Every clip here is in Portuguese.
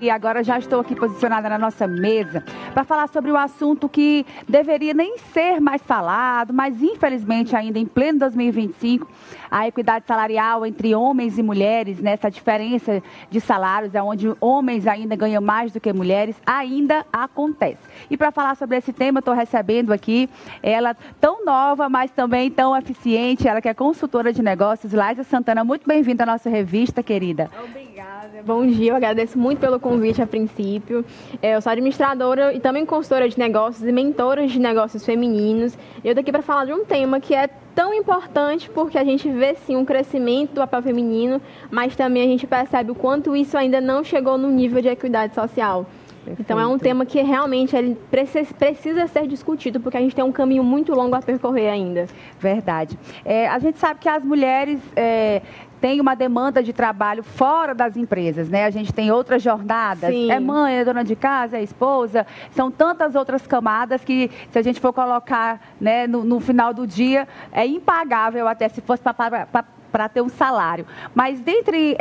E agora já estou aqui posicionada na nossa mesa para falar sobre o assunto que deveria nem ser mais falado, mas infelizmente ainda em pleno 2025, a equidade salarial entre homens e mulheres, nessa diferença de salários, onde homens ainda ganham mais do que mulheres, ainda acontece. E para falar sobre esse tema, estou recebendo aqui ela tão nova, mas também tão eficiente, ela que é consultora de negócios, Laísa Santana. Muito bem-vinda à nossa revista, querida. Obrigada. Bom dia, eu agradeço muito pelo convite a princípio. Eu sou administradora e também consultora de negócios e mentora de negócios femininos. Eu estou aqui para falar de um tema que é tão importante porque a gente vê sim um crescimento do papel feminino, mas também a gente percebe o quanto isso ainda não chegou no nível de equidade social. Perfeito. Então é um tema que realmente ele precisa ser discutido, porque a gente tem um caminho muito longo a percorrer ainda. Verdade. A gente sabe que as mulheres têm uma demanda de trabalho fora das empresas, né? A gente tem outras jornadas, Sim. É mãe, é dona de casa, é esposa, são tantas outras camadas que, se a gente for colocar, né, no final do dia, é impagável até se fosse para ter um salário. Mas dentre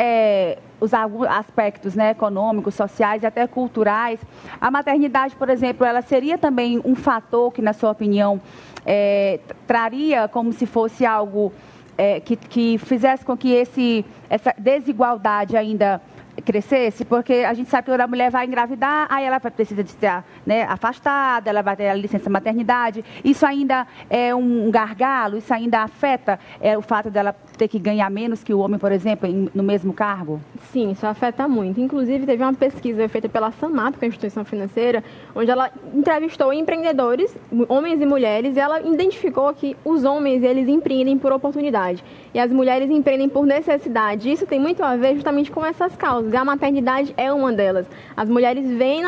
os aspectos, né, econômicos, sociais e até culturais, a maternidade, por exemplo, ela seria também um fator que, na sua opinião, traria como se fosse algo que fizesse com que essa desigualdade ainda crescesse, porque a gente sabe que quando a mulher vai engravidar, aí ela precisa de estar, né, afastada, ela vai ter a licença maternidade. Isso ainda é um gargalo, isso ainda afeta o fato dela ter que ganhar menos que o homem, por exemplo, no mesmo cargo? Sim, isso afeta muito. Inclusive, teve uma pesquisa feita pela SAMAP, que é a instituição financeira, onde ela entrevistou empreendedores, homens e mulheres, e ela identificou que os homens, eles empreendem por oportunidade e as mulheres empreendem por necessidade. Isso tem muito a ver justamente com essas causas. E a maternidade é uma delas. As mulheres veem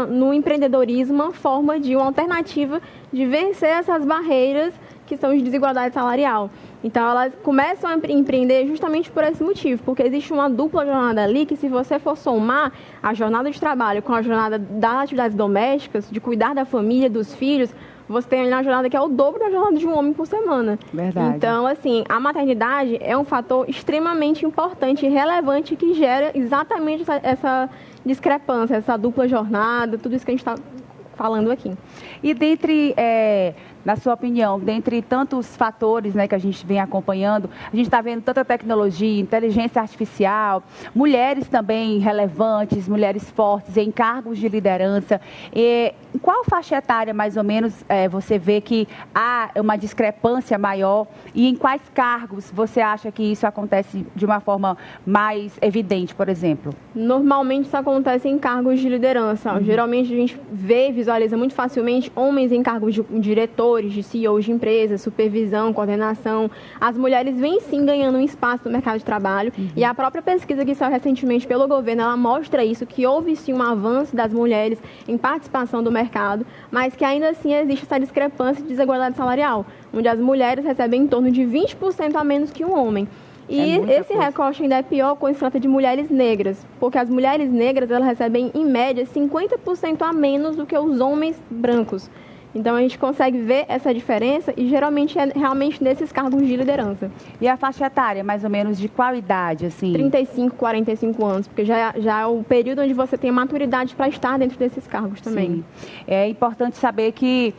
no empreendedorismo uma forma de uma alternativa de vencer essas barreiras que são de desigualdade salarial. Então, elas começam a empreender justamente por esse motivo, porque existe uma dupla jornada ali que, se você for somar a jornada de trabalho com a jornada das atividades domésticas, de cuidar da família, dos filhos, você tem ali uma jornada que é o dobro da jornada de um homem por semana. Verdade. Então, assim, a maternidade é um fator extremamente importante e relevante que gera exatamente essa discrepância, essa dupla jornada, tudo isso que a gente está falando aqui. E na sua opinião, dentre tantos fatores, né, que a gente vem acompanhando, a gente está vendo tanta tecnologia, inteligência artificial, mulheres também relevantes, mulheres fortes em cargos de liderança. Em qual faixa etária, mais ou menos, você vê que há uma discrepância maior e em quais cargos você acha que isso acontece de uma forma mais evidente, por exemplo? Normalmente isso acontece em cargos de liderança. Geralmente a gente vê e visualiza muito facilmente homens em cargos de diretores, de CEOs de empresas, supervisão, coordenação. As mulheres vêm sim ganhando um espaço no mercado de trabalho. E a própria pesquisa que saiu recentemente pelo governo, ela mostra isso, que houve sim um avanço das mulheres em participação do mercado, mas que ainda assim existe essa discrepância de desigualdade salarial, onde as mulheres recebem em torno de 20% a menos que um homem. E esse recorte ainda é pior quando se trata de mulheres negras, porque as mulheres negras elas recebem, em média, 50% a menos do que os homens brancos. Então, a gente consegue ver essa diferença e, geralmente, é realmente nesses cargos de liderança. E a faixa etária, mais ou menos, de qual idade, assim? 35, 45 anos, porque já é o período onde você tem maturidade para estar dentro desses cargos também. Sim. É importante saber que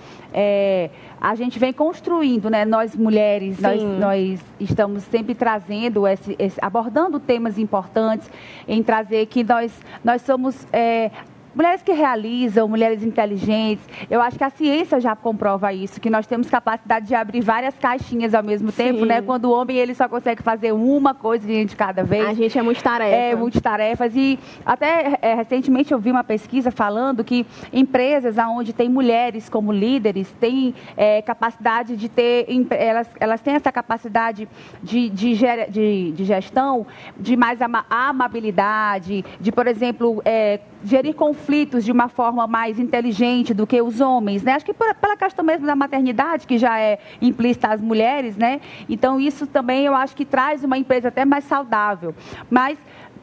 a gente vem construindo, né? Nós, mulheres, nós estamos sempre trazendo, abordando temas importantes, em trazer que nós somos... mulheres que realizam, mulheres inteligentes. Eu acho que a ciência já comprova isso, que nós temos capacidade de abrir várias caixinhas ao mesmo tempo, né? Quando o homem ele só consegue fazer uma coisa de cada vez. A gente é multitarefa. Multitarefas. E até recentemente eu vi uma pesquisa falando que empresas onde tem mulheres como líderes têm capacidade de ter... Elas têm essa capacidade de gestão, de mais amabilidade, de, por exemplo, gerir conflitos de uma forma mais inteligente do que os homens, né? Acho que pela questão mesmo da maternidade, que já é implícita às mulheres, né? Então, isso também eu acho que traz uma empresa até mais saudável. Mas,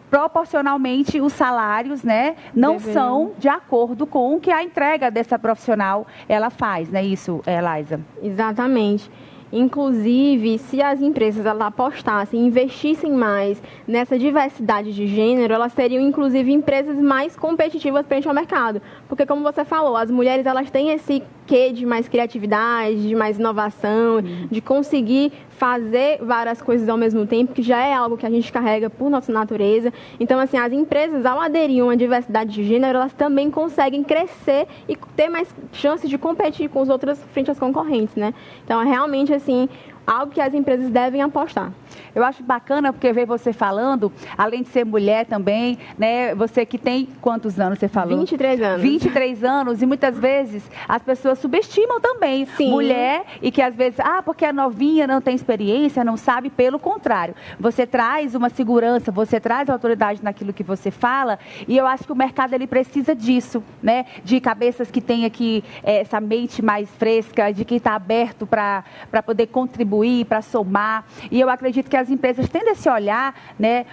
proporcionalmente, os salários, né, não são de acordo com o que a entrega dessa profissional ela faz, né? Isso, Laísa? Exatamente. Inclusive, se as empresas elas apostassem, investissem mais nessa diversidade de gênero, elas teriam, inclusive, empresas mais competitivas frente ao mercado. Porque, como você falou, as mulheres elas têm esse quê de mais criatividade, de mais inovação, de conseguir fazer várias coisas ao mesmo tempo, que já é algo que a gente carrega por nossa natureza. Então, assim, as empresas, ao aderir a uma diversidade de gênero, elas também conseguem crescer e ter mais chances de competir com os outros frente às concorrentes, né? Então, é realmente, assim, algo que as empresas devem apostar. Eu acho bacana porque ver você falando, além de ser mulher também, né? Você que tem quantos anos você falou? 23 anos. 23 anos e muitas vezes as pessoas subestimam também mulher e que às vezes, porque é novinha, não tem experiência, não sabe, pelo contrário. Você traz uma segurança, você traz autoridade naquilo que você fala e eu acho que o mercado ele precisa disso, né? De cabeças que tenham aqui essa mente mais fresca, de que está aberto para poder contribuir, para somar. E eu acredito que as empresas têm esse olhar, né,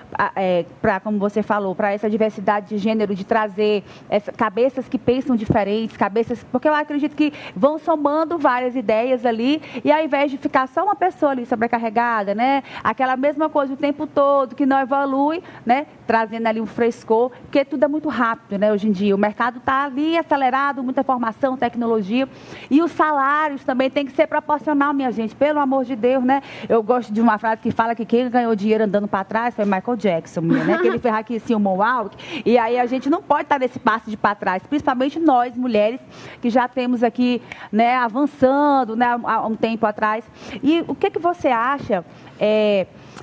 para, como você falou, para essa diversidade de gênero, de trazer cabeças que pensam diferentes, cabeças, porque eu acredito que vão somando várias ideias ali, e ao invés de ficar só uma pessoa ali sobrecarregada, né, aquela mesma coisa o tempo todo, que não evolui, né, trazendo ali um frescor, porque tudo é muito rápido, né, hoje em dia. O mercado está ali acelerado, muita informação, tecnologia, e os salários também tem que ser proporcional, minha gente, pelo amor de Deus, né? Eu gosto de uma frase que fala que quem ganhou dinheiro andando para trás foi Michael Jackson, né? Que ele fez aqui assim, o Moonwalk, e aí a gente não pode estar nesse passo de para trás, principalmente nós, mulheres, que já temos aqui, né, avançando, né, há um tempo atrás. E o que você acha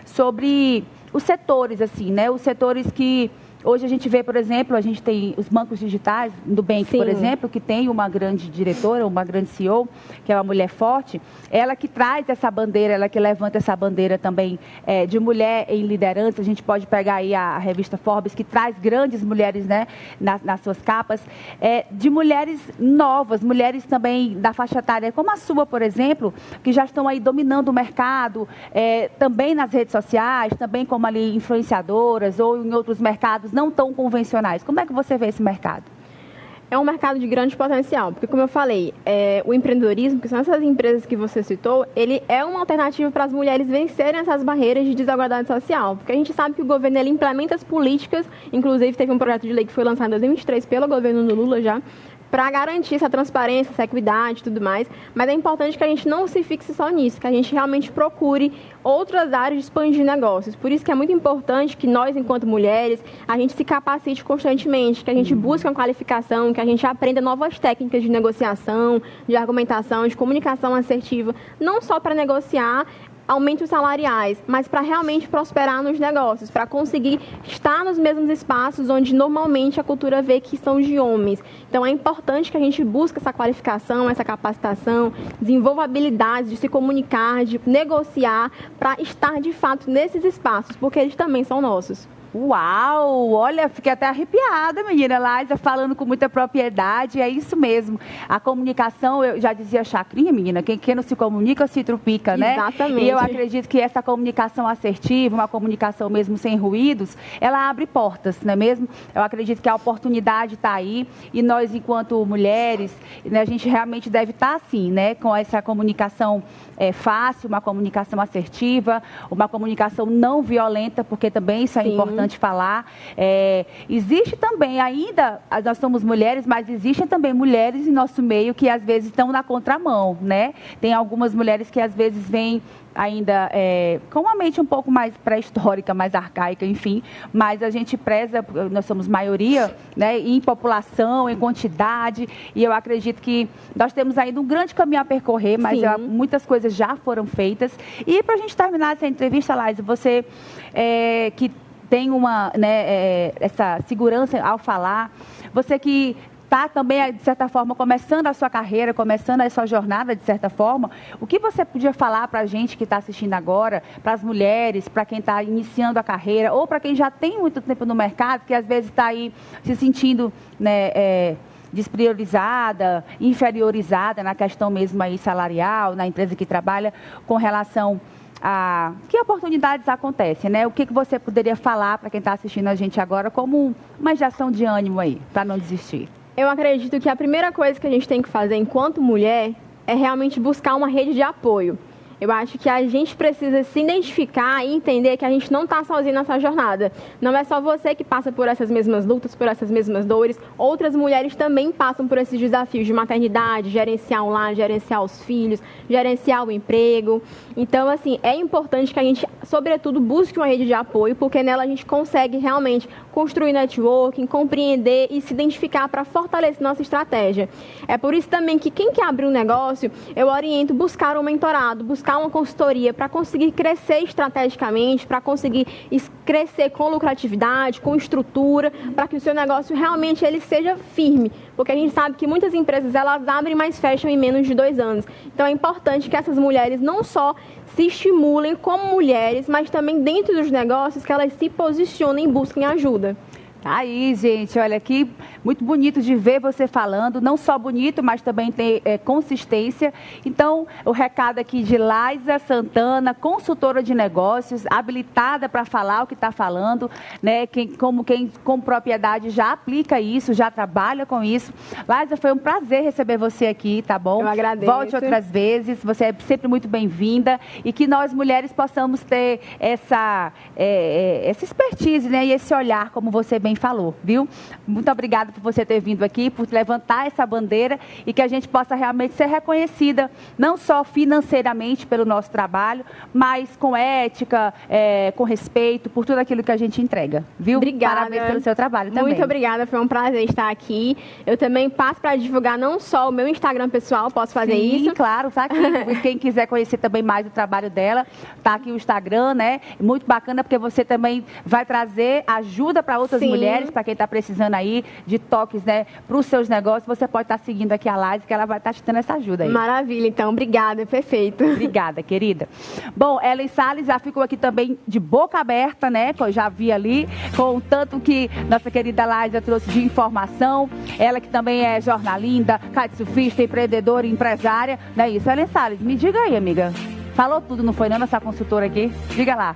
sobre os setores, assim, né? Os setores que hoje a gente vê, por exemplo, a gente tem os bancos digitais, Nubank, por exemplo, que tem uma grande diretora, uma grande CEO, que é uma mulher forte, ela que traz essa bandeira, ela que levanta essa bandeira também de mulher em liderança. A gente pode pegar aí a revista Forbes, que traz grandes mulheres, né, nas suas capas, de mulheres novas, mulheres também da faixa etária, como a sua, por exemplo, que já estão aí dominando o mercado, também nas redes sociais, também como ali influenciadoras ou em outros mercados não tão convencionais. Como é que você vê esse mercado? É um mercado de grande potencial, porque, como eu falei, o empreendedorismo, que são essas empresas que você citou, ele é uma alternativa para as mulheres vencerem essas barreiras de desigualdade social, porque a gente sabe que o governo ele implementa as políticas, inclusive teve um projeto de lei que foi lançado em 2023 pelo governo do Lula já, para garantir essa transparência, essa equidade e tudo mais, mas é importante que a gente não se fixe só nisso, que a gente realmente procure outras áreas de expandir negócios. Por isso que é muito importante que nós, enquanto mulheres, a gente se capacite constantemente, que a gente busque uma qualificação, que a gente aprenda novas técnicas de negociação, de argumentação, de comunicação assertiva, não só para negociar aumentos salariais, mas para realmente prosperar nos negócios, para conseguir estar nos mesmos espaços onde normalmente a cultura vê que são de homens. Então é importante que a gente busque essa qualificação, essa capacitação, desenvolva habilidades de se comunicar, de negociar, para estar de fato nesses espaços, porque eles também são nossos. Uau! Olha, fiquei até arrepiada, menina. Laísa falando com muita propriedade, é isso mesmo. A comunicação, eu já dizia Chacrinha, menina, quem não se comunica se trupica, né? Exatamente. E eu acredito que essa comunicação assertiva, uma comunicação mesmo sem ruídos, ela abre portas, não é mesmo? Eu acredito que a oportunidade está aí e nós, enquanto mulheres, né, a gente realmente deve estar assim, né? Com essa comunicação fácil, uma comunicação assertiva, uma comunicação não violenta, porque também isso é importante falar. Existe também ainda, nós somos mulheres, mas existem também mulheres em nosso meio que às vezes estão na contramão, né? Tem algumas mulheres que às vezes vêm ainda com uma mente um pouco mais pré-histórica, mais arcaica, enfim, mas a gente preza, nós somos maioria, né, em população, em quantidade, e eu acredito que nós temos ainda um grande caminho a percorrer, mas muitas coisas já foram feitas. E para a gente terminar essa entrevista, Laísa, você que tem uma, né, essa segurança ao falar, você que está também, de certa forma, começando a sua carreira, começando a sua jornada, de certa forma, o que você podia falar para a gente que está assistindo agora, para as mulheres, para quem está iniciando a carreira, ou para quem já tem muito tempo no mercado, que às vezes está aí se sentindo, né, despriorizada, inferiorizada na questão mesmo aí salarial, na empresa que trabalha, com relação a que oportunidades acontecem, né? O que você poderia falar para quem está assistindo a gente agora como uma injeção de ânimo aí, para não desistir? Eu acredito que a primeira coisa que a gente tem que fazer enquanto mulher é realmente buscar uma rede de apoio. Eu acho que a gente precisa se identificar e entender que a gente não está sozinho nessa jornada. Não é só você que passa por essas mesmas lutas, por essas mesmas dores. Outras mulheres também passam por esses desafios de maternidade, gerenciar um lar, gerenciar os filhos, gerenciar o emprego. Então, assim, é importante que a gente, sobretudo, busque uma rede de apoio, porque nela a gente consegue realmente construir networking, compreender e se identificar para fortalecer nossa estratégia. É por isso também que quem quer abrir um negócio, eu oriento buscar um mentorado, buscar uma consultoria para conseguir crescer estrategicamente, para conseguir crescer com lucratividade, com estrutura, para que o seu negócio realmente ele seja firme. Porque a gente sabe que muitas empresas elas abrem, mas fecham em menos de 2 anos. Então é importante que essas mulheres não só se estimulem como mulheres, mas também dentro dos negócios que elas se posicionem e busquem ajuda. Aí, gente, olha aqui, muito bonito de ver você falando, não só bonito, mas também tem consistência. Então, o recado aqui de Laisa Santana, consultora de negócios, habilitada para falar o que está falando, né? Quem com propriedade já aplica isso, já trabalha com isso. Laisa, foi um prazer receber você aqui, tá bom? Eu agradeço. Volte outras vezes, você é sempre muito bem-vinda e que nós mulheres possamos ter essa expertise, né? E esse olhar, como você bem falou, viu? Muito obrigada por você ter vindo aqui, por levantar essa bandeira e que a gente possa realmente ser reconhecida, não só financeiramente pelo nosso trabalho, mas com ética, com respeito, por tudo aquilo que a gente entrega, viu? Obrigada. Parabéns pelo seu trabalho também. Muito obrigada, foi um prazer estar aqui. Eu também passo para divulgar não só o meu Instagram pessoal, posso fazer isso? Sim, claro, tá aqui. Quem quiser conhecer também mais o trabalho dela, tá aqui o Instagram, né? Muito bacana, porque você também vai trazer ajuda para outras mulheres, para quem está precisando aí de toques, né, para os seus negócios. Você pode estar seguindo aqui a Laisa, que ela vai estar te dando essa ajuda aí. Maravilha, então. Obrigada, perfeito. Obrigada, querida. Bom, Ellen Salles já ficou aqui também de boca aberta, né, que eu já vi ali, com o tanto que nossa querida Laisa trouxe de informação. Ela que também é jornalista, kitesurfista, empreendedora, empresária. Não é isso, Ellen Salles? Me diga aí, amiga. Falou tudo, não foi não, essa consultora aqui? Diga lá.